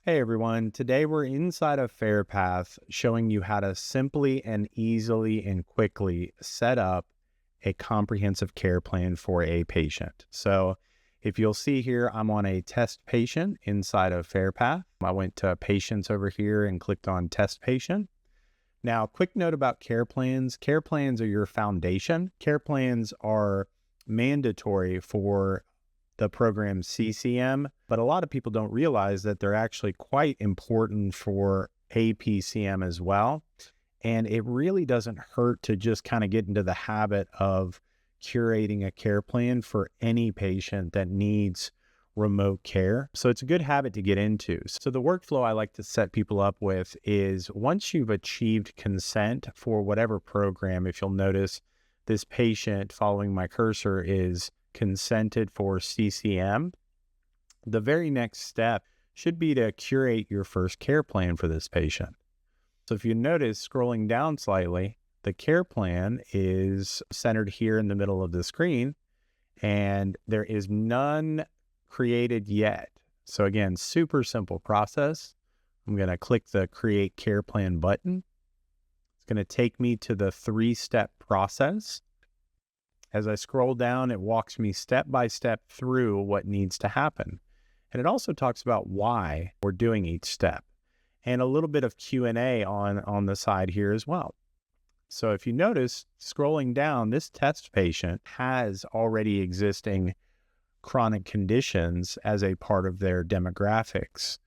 Hey everyone, today we're inside of FairPath showing you how to simply and easily and quickly set up a comprehensive care plan for a patient. So if you'll see here, I'm on a test patient inside of FairPath. I went to patients over here and clicked on test patient. Now, quick note about care plans. Care plans are your foundation. Care plans are mandatory for the program CCM, but a lot of people don't realize that they're actually quite important for APCM as well. And it really doesn't hurt to just kind of get into the habit of curating a care plan for any patient that needs remote care. So it's a good habit to get into. So the workflow I like to set people up with is once you've achieved consent for whatever program, if you'll notice this patient following my cursor is consented for CCM, the very next step should be to curate your first care plan for this patient. So if you notice, scrolling down slightly, the care plan is centered here in the middle of the screen, and there is none created yet. So again, super simple process. I'm going to click the Create Care Plan button. It's going to take me to the 3-step process. As I scroll down, it walks me step by step through what needs to happen. And it also talks about why we're doing each step and a little bit of Q&A on the side here as well. So if you notice, scrolling down, this test patient has already existing chronic conditions as a part of their demographics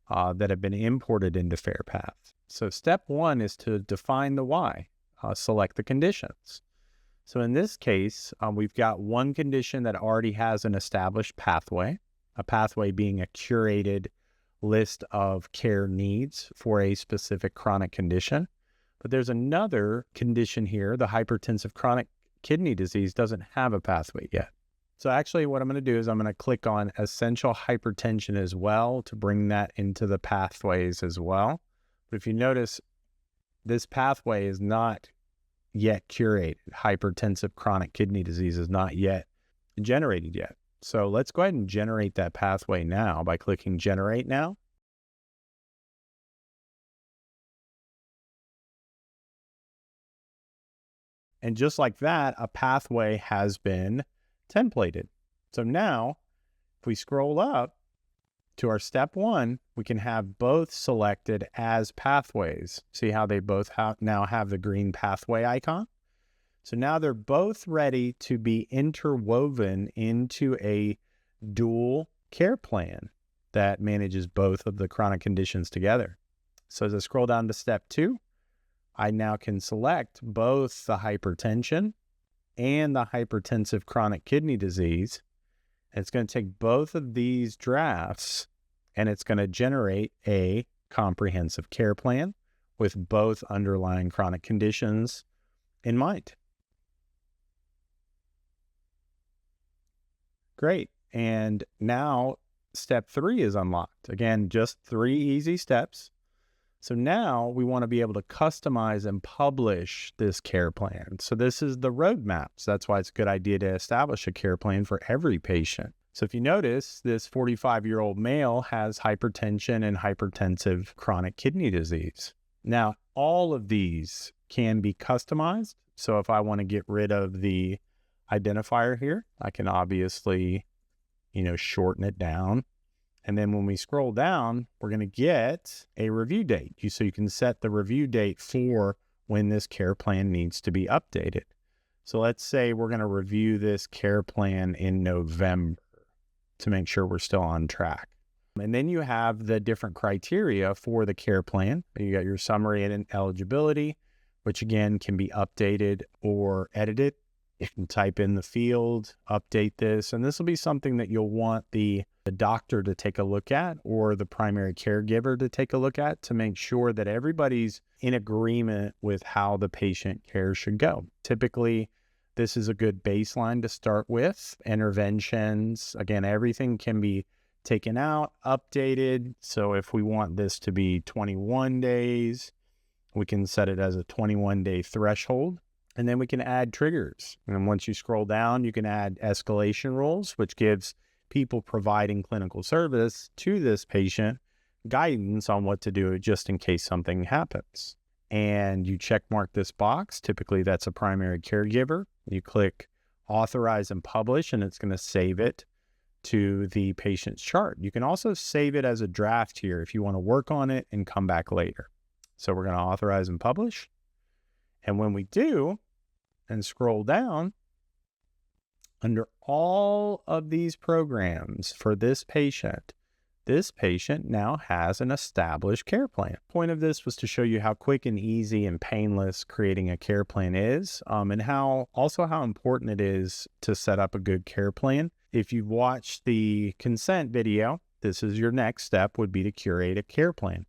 that have been imported into FairPath. So step 1 is to define the why, select the conditions. So in this case, we've got one condition that already has an established pathway, a pathway being a curated list of care needs for a specific chronic condition. But there's another condition here, the hypertensive chronic kidney disease doesn't have a pathway yet. So actually what I'm going to do is I'm going to click on essential hypertension as well to bring that into the pathways as well. But if you notice, this pathway is not yet curated. Hypertensive chronic kidney disease is not yet generated yet. So let's go ahead and generate that pathway now by clicking Generate Now. And just like that, a pathway has been templated. So now, if we scroll up to our step 1, we can have both selected as pathways. See how they both now have the green pathway icon? So now they're both ready to be interwoven into a dual care plan that manages both of the chronic conditions together. So as I scroll down to step 2, I now can select both the hypertension and the hypertensive chronic kidney disease. It's going to take both of these drafts and it's going to generate a comprehensive care plan with both underlying chronic conditions in mind. Great. And now step 3 is unlocked. Again, just 3 easy steps. So now we want to be able to customize and publish this care plan. So this is the roadmap. So that's why it's a good idea to establish a care plan for every patient. So if you notice, this 45-year-old male has hypertension and hypertensive chronic kidney disease. Now, all of these can be customized. So if I want to get rid of the identifier here, I can obviously, shorten it down. And then when we scroll down, we're going to get a review date. So you can set the review date for when this care plan needs to be updated. So let's say we're going to review this care plan in November to make sure we're still on track. And then you have the different criteria for the care plan. You got your summary and eligibility, which again can be updated or edited. You can type in the field, update this, and this will be something that you'll want the doctor to take a look at or the primary caregiver to take a look at to make sure that everybody's in agreement with how the patient care should go. Typically, this is a good baseline to start with. Interventions, again, everything can be taken out, updated. So if we want this to be 21 days, we can set it as a 21-day threshold. And then we can add triggers. And once you scroll down, you can add escalation rules, which gives people providing clinical service to this patient guidance on what to do just in case something happens. And you check mark this box. Typically, that's a primary caregiver. You click authorize and publish, and it's going to save it to the patient's chart. You can also save it as a draft here if you want to work on it and come back later. So we're going to authorize and publish. And when we do, and scroll down, under all of these programs for this patient now has an established care plan. Point of this was to show you how quick and easy and painless creating a care plan is, and how important it is to set up a good care plan. If you've watched the consent video, this is your next step, would be to curate a care plan.